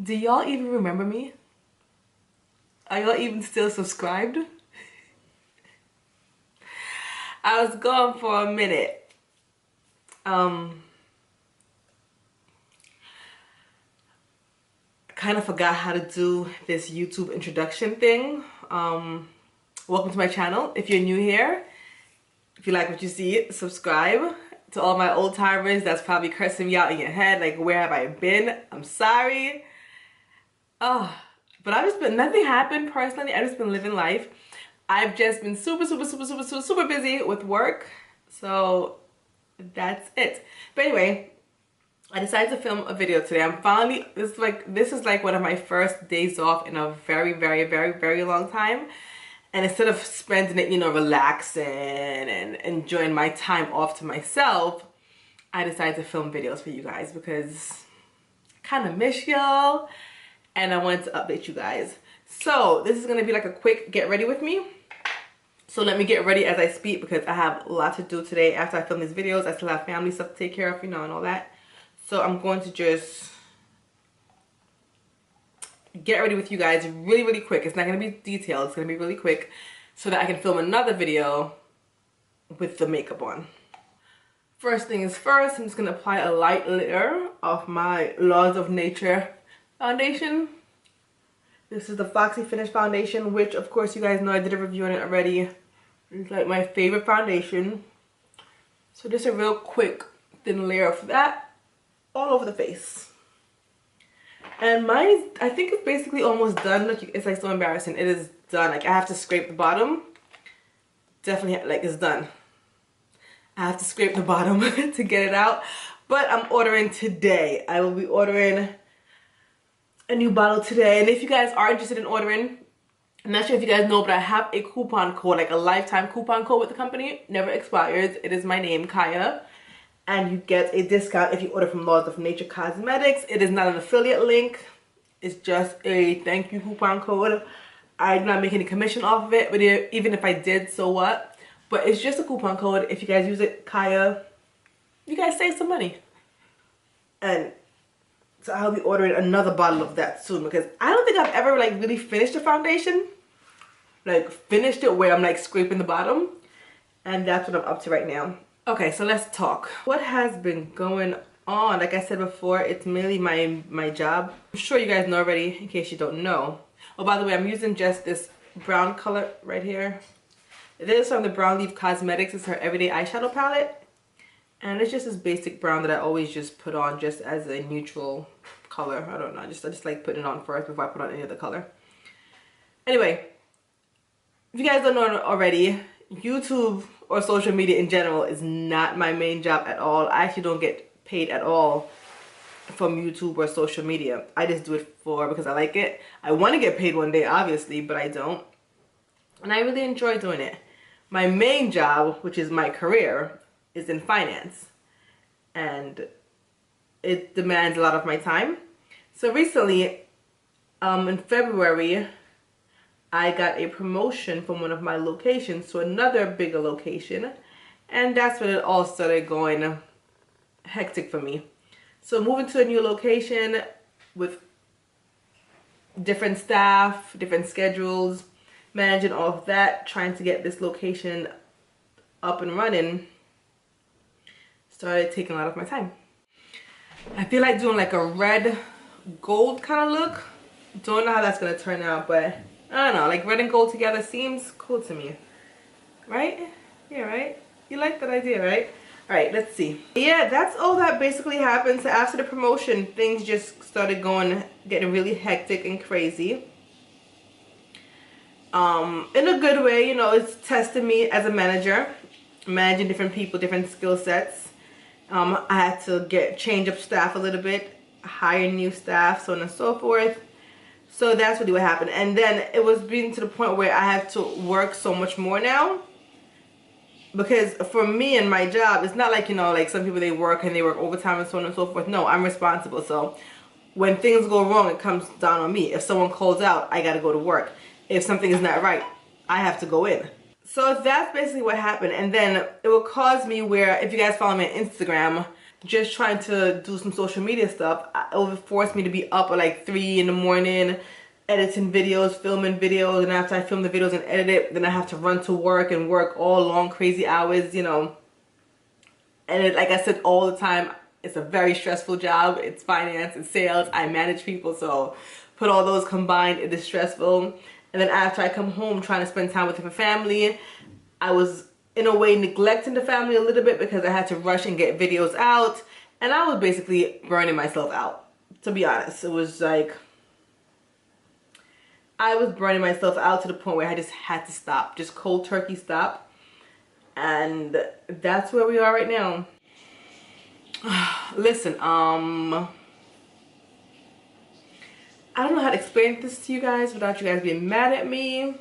Do y'all even remember me? Are y'all even still subscribed? I was gone for a minute. I kind of forgot how to do this YouTube introduction thing. Welcome to my channel. If you're new here, if you like what you see, subscribe. To all my old timers that's probably cursing me out in your head, like, where have I been? I'm sorry. Oh, but I've just been, nothing happened personally. I've just been living life. I've just been super busy with work. So that's it. But anyway, I decided to film a video today. I'm finally, this is like one of my first days off in a very long time. And instead of spending it, you know, relaxing and enjoying my time off to myself, I decided to film videos for you guys because I kind of miss y'all and I wanted to update you guys. So this is going to be like a quick get ready with me. So let me get ready as I speak because I have a lot to do today after I film these videos. I still have family stuff to take care of, you know, and all that. So I'm going to just get ready with you guys really quick. It's not going to be detailed. It's going to be really quick so that I can film another video with the makeup on. First thing is first, I'm just going to apply a light layer of my Laws of Nature foundation. This is the Foxy Finish foundation, which of course you guys know I did a review on it already. It's like my favorite foundation. So just a real quick thin layer of that all over the face. And mine, I think it's basically almost done. Look, it's like so embarrassing. It is done. Like I have to scrape the bottom. Definitely, like it's done. I have to scrape the bottom to get it out. But I'm ordering today. I will be ordering a new bottle today. And if you guys are interested in ordering, I'm not sure if you guys know, but I have a coupon code, like a lifetime coupon code with the company. Never expires. It is my name, Kaya. And you get a discount if you order from Laws of Nature Cosmetics. It is not an affiliate link. It's just a thank you coupon code. I do not make any commission off of it, but even if I did, so what? But it's just a coupon code. If you guys use it, Kaya, you guys save some money. And so I'll be ordering another bottle of that soon because I don't think I've ever like really finished a foundation. Like finished it where I'm like scraping the bottom. And that's what I'm up to right now. Okay, so let's talk. What has been going on? Like I said before, it's mainly my job. I'm sure you guys know already, in case you don't know. Oh, by the way, I'm using just this brown color right here. This is from the Brown Leaf Cosmetics. It's her Everyday Eyeshadow Palette. And it's just this basic brown that I always just put on just as a neutral color. I don't know, I just like putting it on first before I put on any other color. Anyway, if you guys don't know already, YouTube or social media in general is not my main job at all. I actually don't get paid at all from YouTube or social media. I just do it because I like it. I want to get paid one day, obviously, but I don't. And I really enjoy doing it. My main job, which is my career, is in finance. And it demands a lot of my time. So recently, in February, I got a promotion from one of my locations to another bigger location. And that's when it all started going hectic for me. So moving to a new location with different staff, different schedules, managing all of that, trying to get this location up and running, started taking a lot of my time. I feel like doing like a red gold kind of look. Don't know how that's going to turn out, but I don't know, like red and gold together seems cool to me. Right? Yeah, right? You like that idea, right? Alright, let's see. Yeah, that's all that basically happened. So after the promotion, things just started getting really hectic and crazy. In a good way, you know, it's testing me as a manager. Managing different people, different skill sets. I had to change up staff a little bit, hire new staff, so on and so forth. So that's really what happened. And then it was being to the point where I have to work so much more now. Because for me and my job, it's not like, you know, like some people, they work overtime and so on and so forth. No, I'm responsible. So when things go wrong, it comes down on me. If someone calls out, I got to go to work. If something is not right, I have to go in. So that's basically what happened. And then it will cause me where, if you guys follow me on Instagram, just trying to do some social media stuff, it would force me to be up at like 3 in the morning, editing videos, filming videos, and after I film the videos and edit it, then I have to run to work and work all long crazy hours, you know. And it, like I said all the time, it's a very stressful job. It's finance, it's sales, I manage people, so put all those combined, it is stressful. And then after I come home trying to spend time with the family, I was in a way neglecting the family a little bit because I had to rush and get videos out, and I was basically burning myself out, to be honest. It was like I was burning myself out to the point where I just had to stop, just cold turkey stop. And that's where we are right now. Listen, I don't know how to explain this to you guys without you guys being mad at me.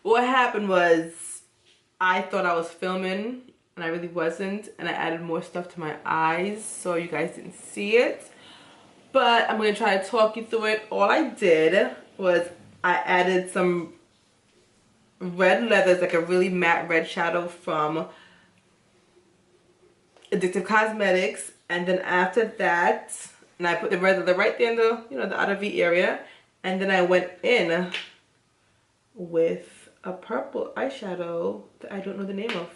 What happened was I thought I was filming and I really wasn't, and I added more stuff to my eyes so you guys didn't see it. But I'm going to try to talk you through it. All I did was I added some red leathers, like a really matte red shadow from Addictive Cosmetics, and then after that, and I put the red leather right there in the, you know, the outer V area, and then I went in with a purple eyeshadow that I don't know the name of.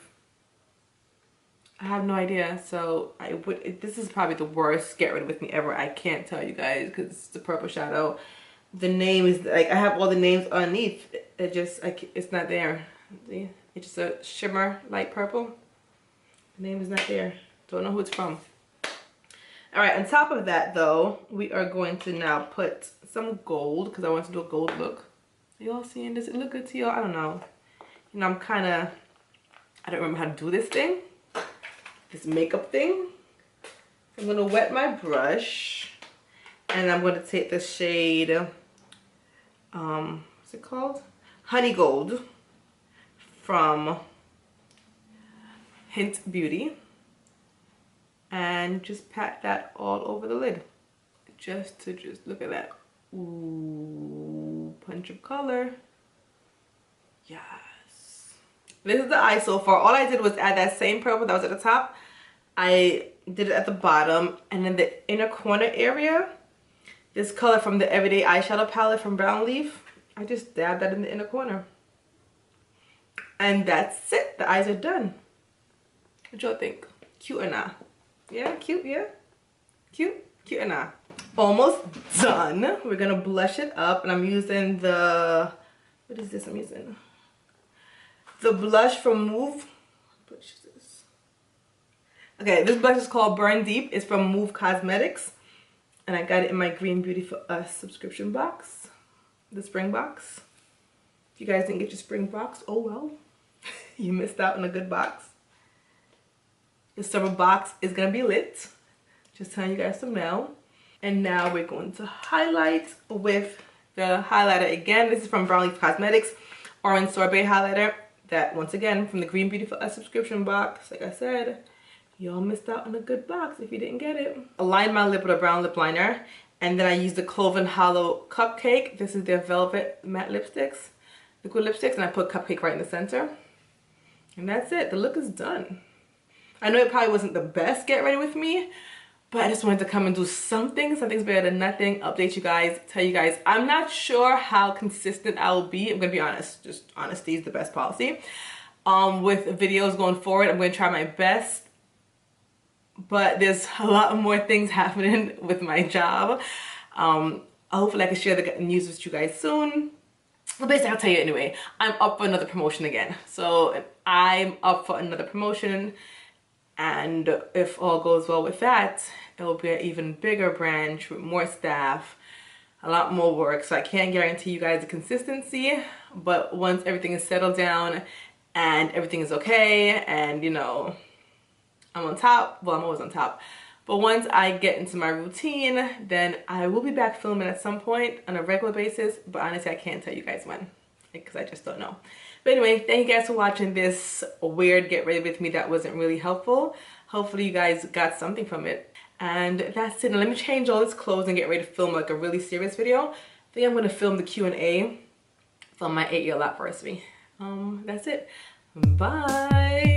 I have no idea, so this is probably the worst get ready with me ever. I can't tell you guys because it's the purple shadow. The name is like, I have all the names underneath. It just, it's not there. See? It's just a shimmer light purple. The name is not there. Don't know who it's from. All right, on top of that though, we are going to now put some gold because I want to do a gold look. Are y'all seeing this? It look good to y'all? I don't know. You know, I don't remember how to do this thing. This makeup thing. I'm gonna wet my brush and I'm gonna take the shade, what's it called? Honey Gold from Hint Beauty, and just pat that all over the lid. Just look at that. Ooh, punch of color. Yes. This is the eye so far. All I did was add that same purple that was at the top. I did it at the bottom, and in the inner corner area, this color from the Everyday Eyeshadow palette from Brown Leaf, I just dabbed that in the inner corner. And that's it. The eyes are done. What y'all think? Cute or not? Yeah, cute, yeah? Cute? Cute or not? Almost done. We're gonna blush it up, and I'm using the, what is this I'm using? The blush from Move. What blush is this? Okay, this blush is called Burn Deep. It's from Move Cosmetics. And I got it in my Green Beauty for Us subscription box. The spring box. If you guys didn't get your spring box, oh well. You missed out on a good box. The summer box is gonna be lit. Just telling you guys some now. And now we're going to highlight with the highlighter again. This is from Brown Leaf Cosmetics Orange Sorbet highlighter. That, once again, from the Green Beauty for Us subscription box. Like I said, y'all missed out on a good box if you didn't get it. I lined my lip with a brown lip liner, and then I used the Cloven Hollow Cupcake. This is their Velvet Matte Lipsticks, liquid lipsticks, and I put Cupcake right in the center. And that's it. The look is done. I know it probably wasn't the best get ready with me, but I just wanted to come and do something. Something's better than nothing. Update you guys, tell you guys. I'm not sure how consistent I will be. I'm gonna be honest. Just honesty is the best policy. With videos going forward, I'm gonna try my best. But there's a lot more things happening with my job. Hopefully I can share the news with you guys soon. But basically, I'll tell you anyway. I'm up for another promotion again. So I'm up for another promotion. And if all goes well with that, it will be an even bigger branch with more staff, a lot more work. So I can't guarantee you guys the consistency, but once everything is settled down and everything is okay and, you know, I'm on top, well, I'm always on top. But once I get into my routine, then I will be back filming at some point on a regular basis, but honestly, I can't tell you guys when because I just don't know. But anyway, thank you guys for watching this weird get ready with me that wasn't really helpful. Hopefully you guys got something from it. And that's it. Now let me change all this clothes and get ready to film like a really serious video. I think I'm going to film the Q&A from my 8-year anniversary. That's it. Bye.